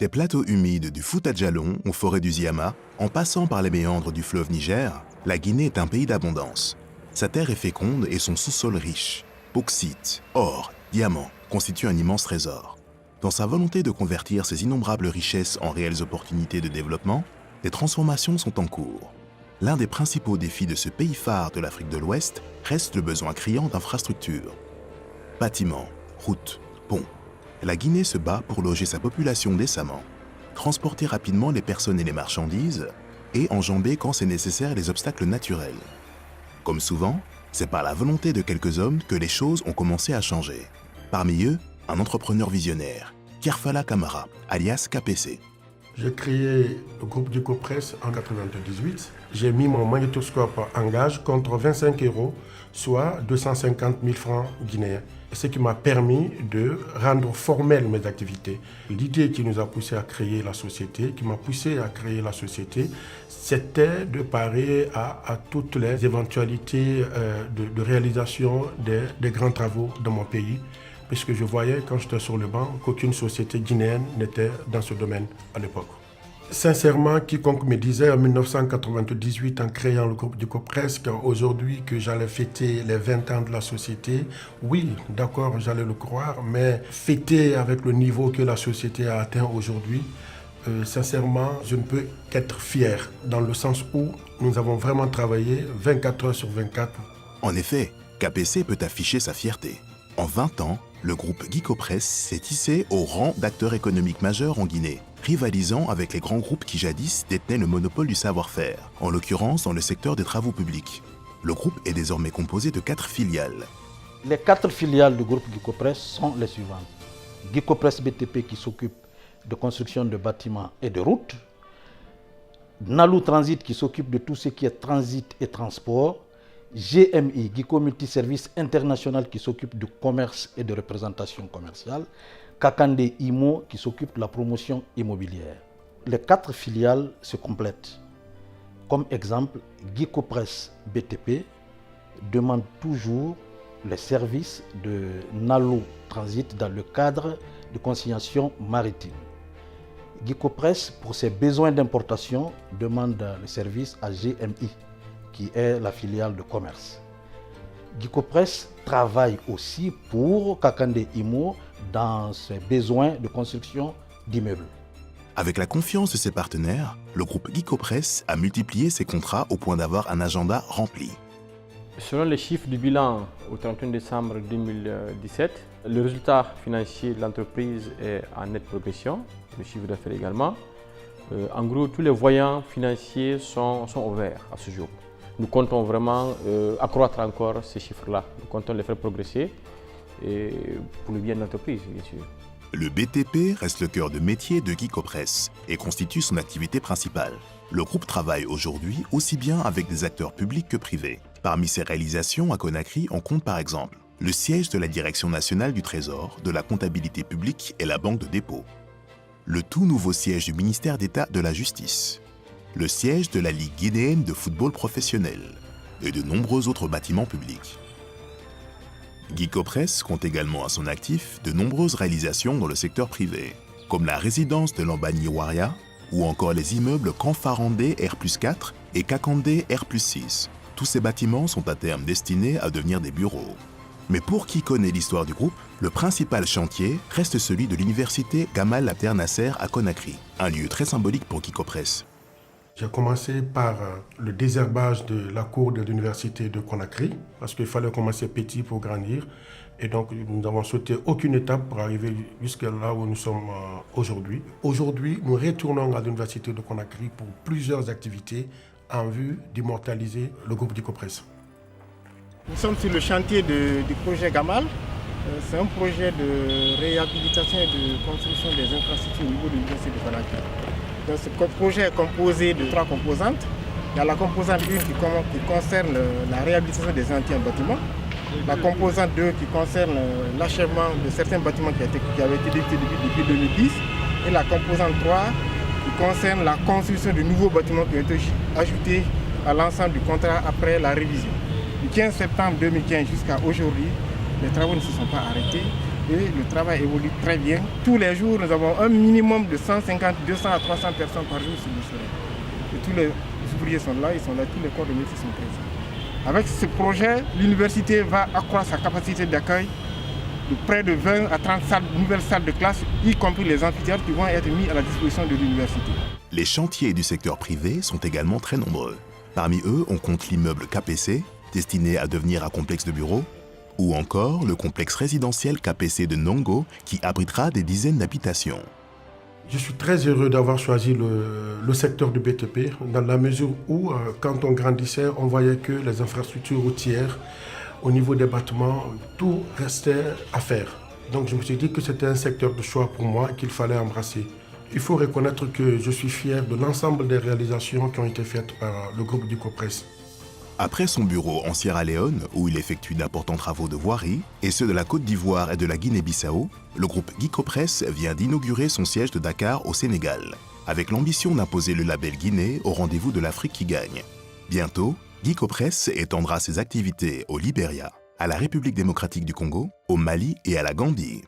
Des plateaux humides du Fouta-Djallon aux forêts du Ziama, en passant par les méandres du fleuve Niger, la Guinée est un pays d'abondance. Sa terre est féconde et son sous-sol riche. Bauxite, or, diamants constituent un immense trésor. Dans sa volonté de convertir ces innombrables richesses en réelles opportunités de développement, des transformations sont en cours. L'un des principaux défis de ce pays phare de l'Afrique de l'Ouest reste le besoin criant d'infrastructures. Bâtiments, routes, ponts. La Guinée se bat pour loger sa population décemment, transporter rapidement les personnes et les marchandises et enjamber quand c'est nécessaire les obstacles naturels. Comme souvent, c'est par la volonté de quelques hommes que les choses ont commencé à changer. Parmi eux, un entrepreneur visionnaire, Kerfala Camara, alias KPC. J'ai créé le groupe GICOPRES en 1998. J'ai mis mon magnétoscope en gage contre 25 €, soit 250 000 francs guinéens. Ce qui m'a permis de rendre formelles mes activités. L'idée qui nous a poussé à créer la société, c'était de parer à toutes les éventualités de réalisation des grands travaux dans mon pays. Puisque je voyais, quand j'étais sur le banc, qu'aucune société guinéenne n'était dans ce domaine à l'époque. Sincèrement, quiconque me disait en 1998, en créant le groupe GICOPRES, aujourd'hui que j'allais fêter les 20 ans de la société, oui, d'accord, j'allais le croire, mais fêter avec le niveau que la société a atteint aujourd'hui, sincèrement, je ne peux qu'être fier, dans le sens où nous avons vraiment travaillé 24 heures sur 24. En effet, KPC peut afficher sa fierté. En 20 ans, le groupe GICOPRES s'est hissé au rang d'acteur économique majeur en Guinée, rivalisant avec les grands groupes qui jadis détenaient le monopole du savoir-faire, en l'occurrence dans le secteur des travaux publics. Le groupe est désormais composé de 4 filiales. Les 4 filiales du groupe GICOPRES sont les suivantes. GICOPRES BTP qui s'occupe de construction de bâtiments et de routes, Nalou Transit qui s'occupe de tout ce qui est transit et transport, GMI, GICO Multiservice International qui s'occupe du commerce et de représentation commerciale, Kakande IMO qui s'occupe de la promotion immobilière. Les 4 filiales se complètent. Comme exemple, GICOPRES BTP demande toujours les services de Nalou Transit dans le cadre de consignation maritime. GICOPRES, pour ses besoins d'importation, demande les services à GMI, qui est la filiale de commerce. GICOPRES travaille aussi pour Kakande IMO dans ses besoins de construction d'immeubles. Avec la confiance de ses partenaires, le groupe GICOPRES a multiplié ses contrats au point d'avoir un agenda rempli. Selon les chiffres du bilan au 31 décembre 2017, le résultat financier de l'entreprise est en nette progression, le chiffre d'affaires également. En gros, tous les voyants financiers sont ouverts à ce jour. Nous comptons vraiment accroître encore ces chiffres-là. Nous comptons les faire progresser et pour le bien de l'entreprise, bien sûr. Le BTP reste le cœur de métier de GICOPRES et constitue son activité principale. Le groupe travaille aujourd'hui aussi bien avec des acteurs publics que privés. Parmi ses réalisations à Conakry, on compte par exemple le siège de la Direction nationale du Trésor, de la comptabilité publique et la Banque de dépôt, le tout nouveau siège du ministère d'État de la Justice, le siège de la Ligue guinéenne de football professionnel et de nombreux autres bâtiments publics. GICOPRES compte également à son actif de nombreuses réalisations dans le secteur privé, comme la résidence de Lambani Waria ou encore les immeubles Kanfarandé R+4 et Kakandé R+6. Tous ces bâtiments sont à terme destinés à devenir des bureaux. Mais pour qui connaît l'histoire du groupe, le principal chantier reste celui de l'université Gamal Abdel Nasser à Conakry, un lieu très symbolique pour GICOPRES. J'ai commencé par le désherbage de la cour de l'université de Conakry, parce qu'il fallait commencer petit pour grandir. Et donc, nous n'avons sauté aucune étape pour arriver jusqu'à là où nous sommes aujourd'hui. Aujourd'hui, nous retournons à l'université de Conakry pour plusieurs activités en vue d'immortaliser le groupe GICOPRES. Nous sommes sur le chantier du projet Gamal. C'est un projet de réhabilitation et de construction des infrastructures au niveau de l'université de Conakry. Donc, ce projet est composé de 3 composantes. Il y a la composante 1 qui concerne la réhabilitation des anciens bâtiments. La composante 2 qui concerne l'achèvement de certains bâtiments qui avaient été débutés depuis 2010. Et la composante 3 qui concerne la construction de nouveaux bâtiments qui ont été ajoutés à l'ensemble du contrat après la révision. Du 15 septembre 2015 jusqu'à aujourd'hui, les travaux ne se sont pas arrêtés. et le travail évolue très bien. Tous les jours, nous avons un minimum de 150, 200 à 300 personnes par jour sur le sol. Et tous les ouvriers sont là, tous les corps de métier sont présents. Avec ce projet, l'université va accroître sa capacité d'accueil de près de 20 à 30 nouvelles salles de classe, y compris les amphithéâtres qui vont être mis à la disposition de l'université. Les chantiers du secteur privé sont également très nombreux. Parmi eux, on compte l'immeuble KPC, destiné à devenir un complexe de bureaux, ou encore le complexe résidentiel KPC de Nongo, qui abritera des dizaines d'habitations. Je suis très heureux d'avoir choisi le secteur du BTP, dans la mesure où, quand on grandissait, on voyait que les infrastructures routières, au niveau des bâtiments, tout restait à faire. Donc je me suis dit que c'était un secteur de choix pour moi et qu'il fallait embrasser. Il faut reconnaître que je suis fier de l'ensemble des réalisations qui ont été faites par le groupe GICOPRES. Après son bureau en Sierra Leone, où il effectue d'importants travaux de voirie, et ceux de la Côte d'Ivoire et de la Guinée-Bissau, le groupe GICOPRES vient d'inaugurer son siège de Dakar au Sénégal, avec l'ambition d'imposer le label Guinée au rendez-vous de l'Afrique qui gagne. Bientôt, GICOPRES étendra ses activités au Libéria, à la République démocratique du Congo, au Mali et à la Gambie.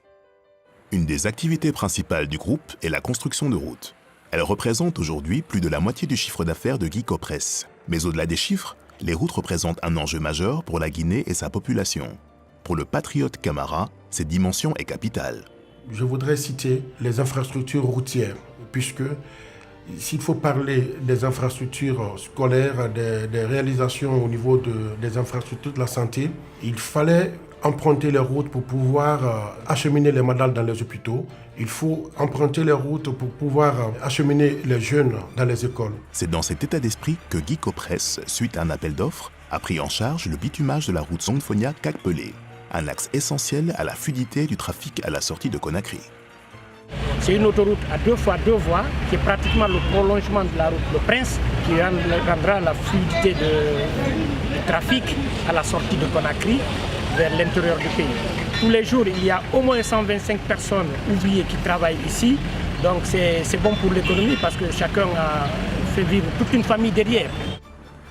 Une des activités principales du groupe est la construction de routes. Elle représente aujourd'hui plus de la moitié du chiffre d'affaires de GICOPRES. Mais au-delà des chiffres, les routes représentent un enjeu majeur pour la Guinée et sa population. Pour le patriote Camara, cette dimension est capitale. Je voudrais citer les infrastructures routières, puisque s'il faut parler des infrastructures scolaires, des réalisations au niveau des infrastructures de la santé, il fallait emprunter les routes pour pouvoir acheminer les malades dans les hôpitaux. Il faut emprunter les routes pour pouvoir acheminer les jeunes dans les écoles. C'est dans cet état d'esprit que GICOPRES, suite à un appel d'offres, a pris en charge le bitumage de la route Songfonia-Kakpelé, un axe essentiel à la fluidité du trafic à la sortie de Conakry. C'est une autoroute à 2 fois 2 voies qui est pratiquement le prolongement de la route Le Prince qui rendra la fluidité du trafic à la sortie de Conakry vers l'intérieur du pays. Tous les jours, il y a au moins 125 personnes ouvriers qui travaillent ici. Donc c'est bon pour l'économie parce que chacun a fait vivre toute une famille derrière.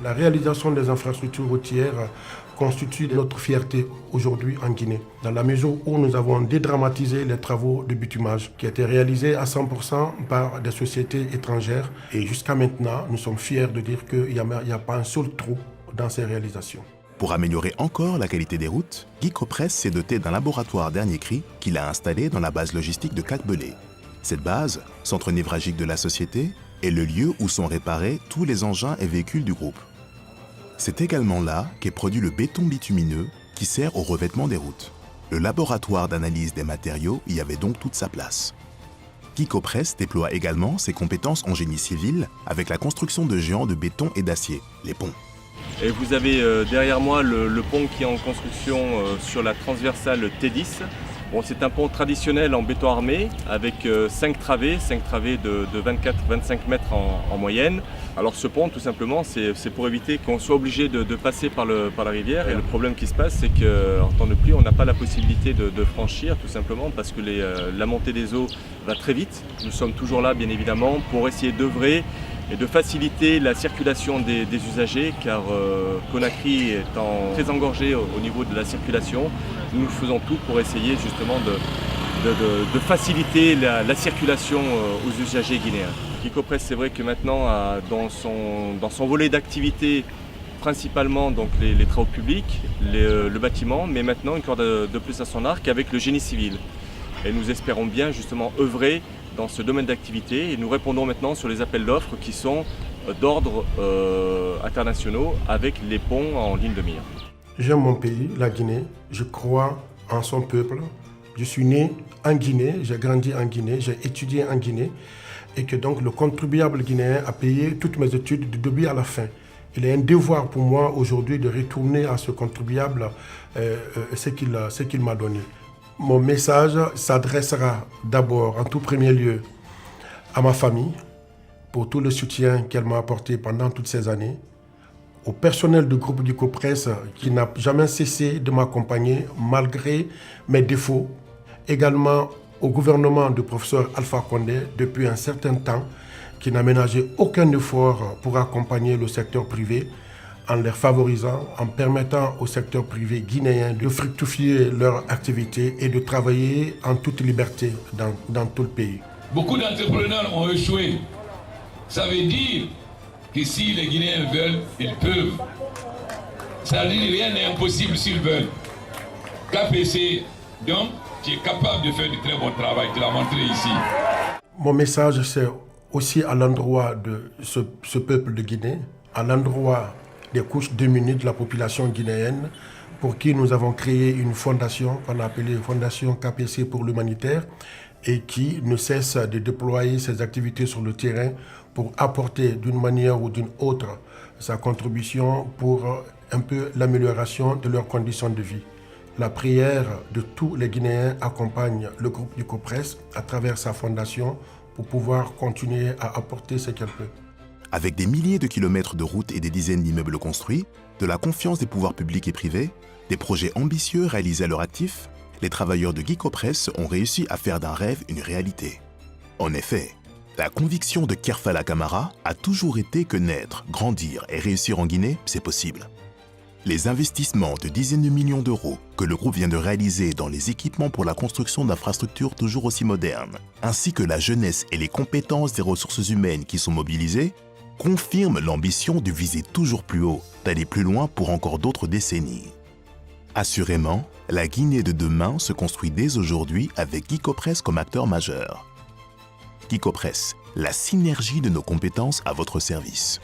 La réalisation des infrastructures routières constitue notre fierté aujourd'hui en Guinée, dans la mesure où nous avons dédramatisé les travaux de bitumage qui étaient réalisés à 100% par des sociétés étrangères. Et jusqu'à maintenant, nous sommes fiers de dire qu'il n'y a pas un seul trou dans ces réalisations. Pour améliorer encore la qualité des routes, GICOPRES s'est doté d'un laboratoire dernier cri qu'il a installé dans la base logistique de Kakbelé. Cette base, centre névralgique de la société, est le lieu où sont réparés tous les engins et véhicules du groupe. C'est également là qu'est produit le béton bitumineux qui sert au revêtement des routes. Le laboratoire d'analyse des matériaux y avait donc toute sa place. GICOPRES déploie également ses compétences en génie civil avec la construction de géants de béton et d'acier, les ponts. Et vous avez derrière moi le pont qui est en construction sur la transversale T10. Bon, c'est un pont traditionnel en béton armé avec 5 travées de 24-25 mètres en moyenne. Alors ce pont, tout simplement, c'est pour éviter qu'on soit obligé de passer par la rivière. Et le problème qui se passe, c'est qu'en temps de pluie, on n'a pas la possibilité de franchir, tout simplement parce que la montée des eaux va très vite. Nous sommes toujours là, bien évidemment, pour essayer d'œuvrer et de faciliter la circulation des usagers, car Conakry étant très engorgé au niveau de la circulation, nous faisons tout pour essayer justement de faciliter la circulation aux usagers guinéens. GICOPRES, c'est vrai que maintenant, dans son volet d'activité, principalement donc les travaux publics, le bâtiment, mais maintenant une corde de plus à son arc avec le génie civil. Et nous espérons bien justement œuvrer dans ce domaine d'activité et nous répondons maintenant sur les appels d'offres qui sont d'ordre internationaux avec les ponts en ligne de mire. J'aime mon pays, la Guinée, je crois en son peuple. Je suis né en Guinée, j'ai grandi en Guinée, j'ai étudié en Guinée et que donc le contribuable guinéen a payé toutes mes études du début à la fin. Il est un devoir pour moi aujourd'hui de retourner à ce contribuable ce qu'il m'a donné. Mon message s'adressera d'abord, en tout premier lieu, à ma famille, pour tout le soutien qu'elle m'a apporté pendant toutes ces années, au personnel du groupe GICOPRES qui n'a jamais cessé de m'accompagner malgré mes défauts, également au gouvernement du professeur Alpha Condé depuis un certain temps, qui n'a ménagé aucun effort pour accompagner le secteur privé en les favorisant, en permettant au secteur privé guinéen de fructifier leur activité et de travailler en toute liberté dans tout le pays. Beaucoup d'entrepreneurs ont échoué. Ça veut dire que si les Guinéens veulent, ils peuvent. Ça veut dire rien n'est impossible s'ils veulent. KPC, donc, tu es capable de faire du très bon travail, tu l'as montré ici. Mon message, c'est aussi à l'endroit de ce peuple de Guinée, à l'endroit des couches démunies de la population guinéenne, pour qui nous avons créé une fondation qu'on a appelée Fondation KPC pour l'humanitaire, et qui ne cesse de déployer ses activités sur le terrain pour apporter d'une manière ou d'une autre sa contribution pour un peu l'amélioration de leurs conditions de vie. La prière de tous les Guinéens accompagne le groupe GICOPRES à travers sa fondation pour pouvoir continuer à apporter ce qu'elle peut. Avec des milliers de kilomètres de routes et des dizaines d'immeubles construits, de la confiance des pouvoirs publics et privés, des projets ambitieux réalisés à leur actif, les travailleurs de GICOPRES ont réussi à faire d'un rêve une réalité. En effet, la conviction de Kerfala Camara a toujours été que naître, grandir et réussir en Guinée, c'est possible. Les investissements de dizaines de millions d'euros que le groupe vient de réaliser dans les équipements pour la construction d'infrastructures toujours aussi modernes, ainsi que la jeunesse et les compétences des ressources humaines qui sont mobilisées, confirment l'ambition de viser toujours plus haut, d'aller plus loin pour encore d'autres décennies. Assurément, la Guinée de demain se construit dès aujourd'hui avec GICOPRES comme acteur majeur. GICOPRES, la synergie de nos compétences à votre service.